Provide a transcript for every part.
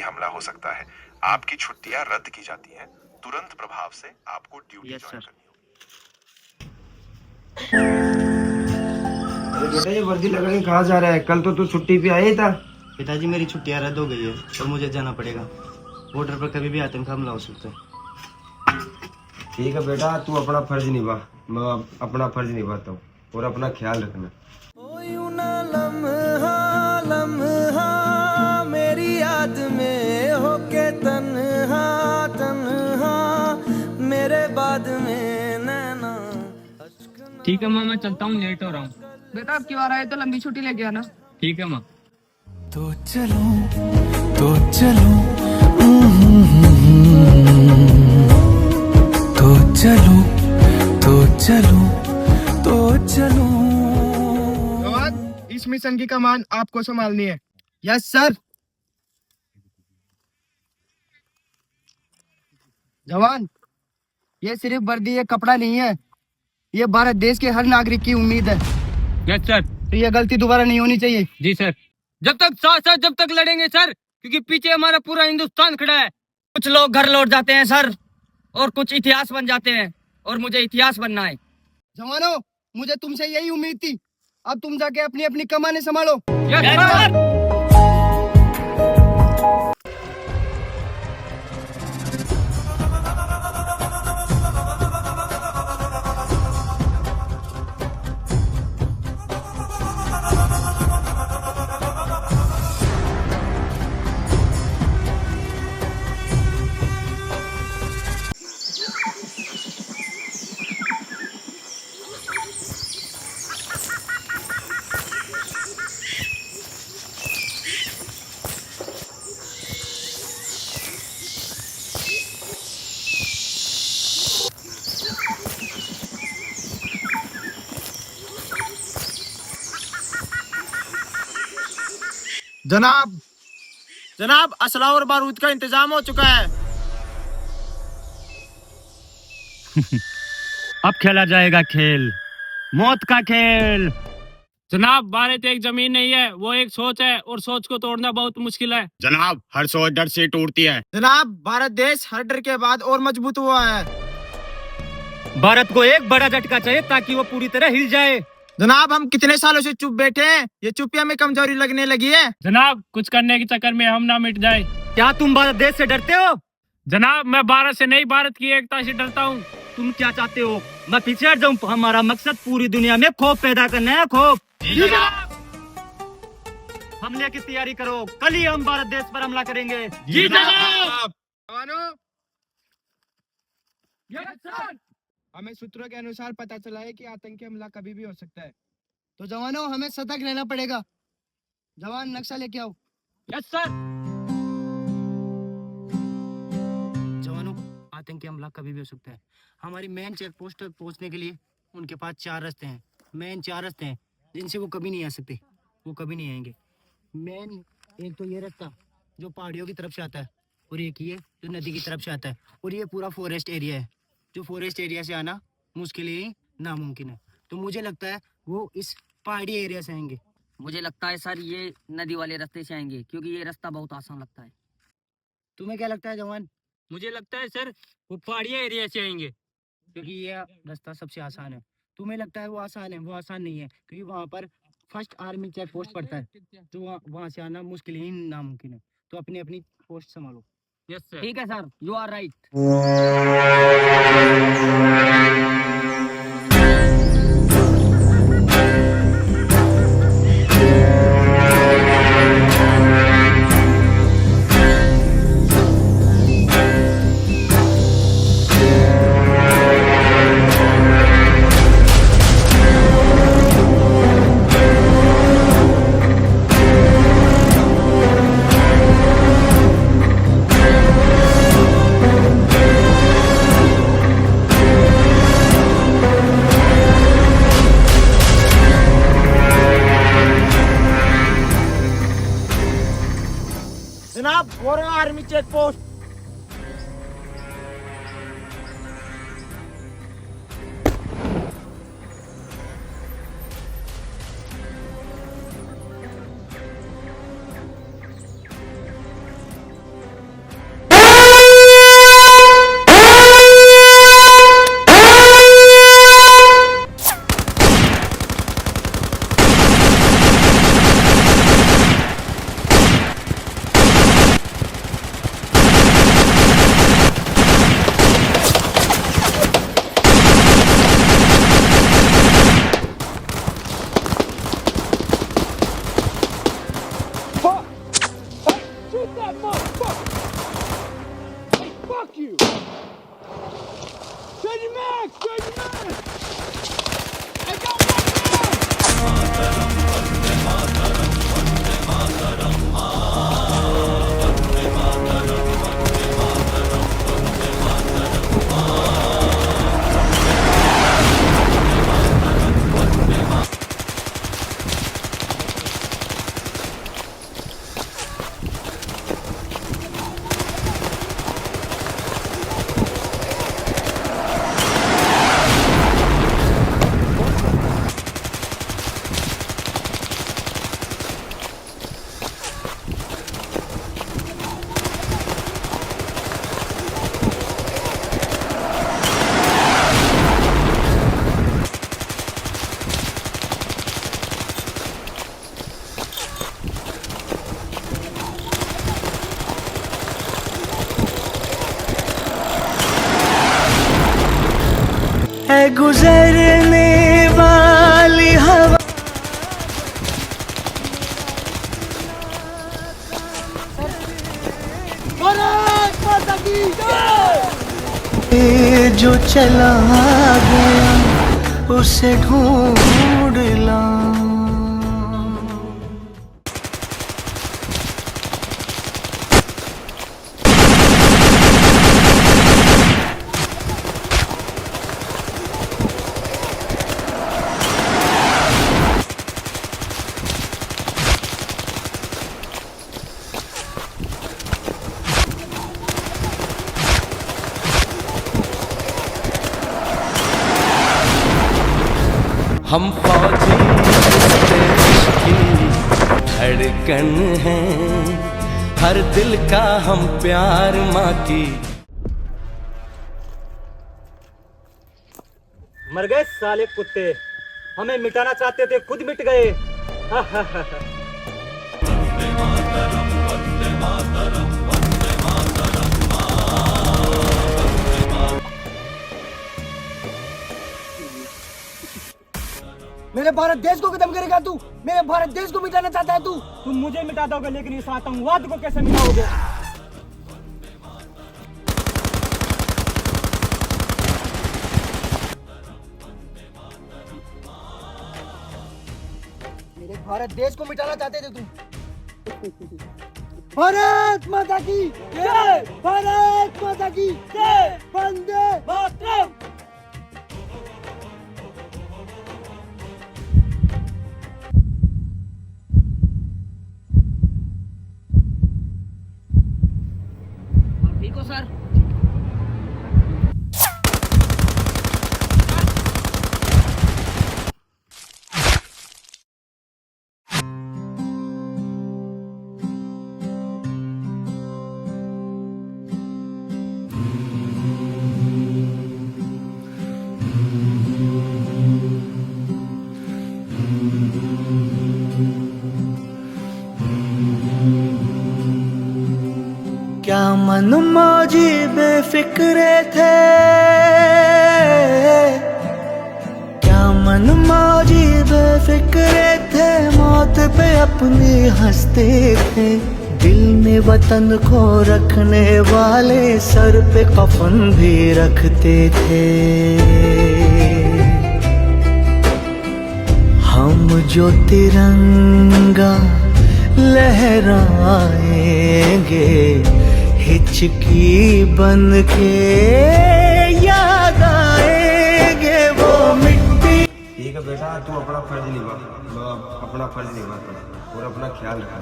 आतंकी हमला हो सकता है। आपकी छुट्टियां रद्द की जाती हैं। तुरंत प्रभाव से आपको ड्यूटी ज्वाइन करनी होगी। अरे बेटा, ये वर्दी लगा के कहाँ जा रहा है? कल तो तू छुट्टी पे आया ही था। पिताजी, मेरी छुट्टियां रद्द हो गई है और मुझे जाना पड़ेगा। बॉर्डर पर कभी भी आतंक हमला हो सकता है। ठीक है बेटा, तू अपना फर्ज निभा, मैं अपना फर्ज निभाता हूँ, और अपना ख्याल रखना। लम्हा मेरी याद में होके तन्हा तन्हा मेरे बाद में नैना। ठीक है माँ, मैं चलता हूँ, लेट हो रहा हूँ। बेटा अब क्यों आ रहा है? तो लंबी छुट्टी लेके आना। ठीक है माँ। तो चलो तो चलो तो चलो तो चलो तो चलो। इस मिशन की कमान आपको संभालनी है। Yes sir. जवान, ये सिर्फ वर्दी, ये कपड़ा नहीं है, ये भारत देश के हर नागरिक की उम्मीद है। Yes sir. तो ये गलती दोबारा नहीं होनी चाहिए। जी सर। जब तक साथ साथ जब तक लड़ेंगे सर, क्योंकि पीछे हमारा पूरा हिंदुस्तान खड़ा है। कुछ लोग घर लौट जाते हैं सर, और कुछ इतिहास बन जाते हैं, और मुझे इतिहास बनना है। जवानों, मुझे तुमसे यही उम्मीद थी। अब तुम जाके अपनी अपनी कमाने संभालो। Yes sir. जनाब, जनाब, असला और बारूद का इंतजाम हो चुका है। अब खेला जाएगा खेल, मौत का खेल। जनाब, भारत एक जमीन नहीं है, वो एक सोच है, और सोच को तोड़ना बहुत मुश्किल है। जनाब, हर सोच डर से टूटती है। जनाब, भारत देश हर डर के बाद और मजबूत हुआ है। भारत को एक बड़ा झटका चाहिए ताकि वो पूरी तरह हिल जाए। जनाब, हम कितने सालों से चुप बैठे हैं, ये चुप्पिया में कमजोरी लगने लगी है। जनाब, कुछ करने के चक्कर में हम ना मिट जाए। क्या तुम भारत देश से डरते हो? जनाब, मैं भारत से नहीं, भारत की एकता से डरता हूँ। तुम क्या चाहते हो? मैं पीछे हट जाऊँ? हमारा मकसद पूरी दुनिया में खौफ पैदा करना है, खौफ। हमले की तैयारी करो, कल ही हम भारत देश पर हमला करेंगे। जी जनाब। हमें सूत्रों के अनुसार पता चला है कि आतंकी हमला कभी भी हो सकता है, तो जवानों हमें सतर्क रहना पड़ेगा। जवान, नक्शा लेके आओ। Yes sir. जवानों, आतंकी हमला कभी भी हो सकता है। हमारी मेन चेक पोस्ट तक पहुंचने के लिए उनके पास 4 रास्ते हैं, मेन 4 रास्ते हैं, जिनसे वो कभी नहीं आ सकते, वो कभी नहीं आएंगे। मेन एक तो ये रास्ता जो पहाड़ियों की तरफ से आता है, और एक ये जो नदी की तरफ से आता है, और ये पूरा फॉरेस्ट एरिया है, जो फॉरेस्ट एरिया से आना मुश्किल ही नामुमकिन है। तो मुझे लगता है वो इस पहाड़ी एरिया से आएंगे। मुझे लगता है सर ये नदी वाले रास्ते से आएंगे, क्योंकि ये रास्ता बहुत आसान लगता है। तुम्हें क्या लगता है जवान? मुझे लगता है सर वो पहाड़ी एरिया से आएंगे, क्योंकि ये रास्ता सबसे आसान है। तुम्हें लगता है वो आसान है? वो आसान नहीं है, क्योंकि वहाँ पर फर्स्ट आर्मी चेक पोस्ट पड़ता है, तो वहाँ से आना मुश्किल ही नामुमकिन है। तो अपनी अपनी पोस्ट संभालो। Yes sir. ठीक है सर, यू आर राइट। जनाब, वो रहा आर्मी चेक पोस्ट। गुजरने वाली हवा जो चला गया उसे ढूंढ ला। हम फौजी देश की धड़कन हैं, हर दिल का हम प्यार माँ की। मर गए साले कुत्ते, हमें मिटाना चाहते थे खुद मिट गए। मेरे भारत देश को खत्म करेगा तू? मेरे भारत देश को मिटाना चाहता है तू? तुम मुझे मिटा दोगे, लेकिन इस आतंकवाद को कैसे मिटाओगे? मेरे भारत देश को मिटाना चाहते थे तुम। भारत माता की जय! भारत माता की जय! वंदे मातरम! ठीक हो सर? क्या मन मौजी बेफिक्रे थे, क्या मन मौजी बेफिक्रे थे, मौत पे अपनी हंसते थे। दिल में वतन को रखने वाले सर पे कफन भी रखते थे। हम जो तिरंगा लहराएंगे, हिचकी बन के याद आएंगे वो मिट्टी। ठीक है बेटा, तू अपना फर्ज निभा, अपना फर्ज निभा और अपना ख्याल रखना।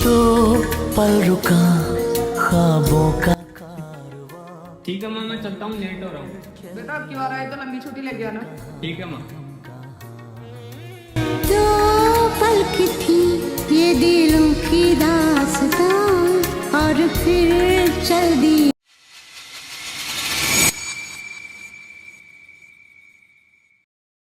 तो पल रुका ख्वाबों का। ठीक है माँ, मैं चलता हूँ, लेट हो रहा हूँ। बेटा अब क्यों आ रहा है, तो लंबी छुट्टी लेके आना। ठीक है माँ। दो पल की थी ये दिलों की दास्तां और फिर चल दी।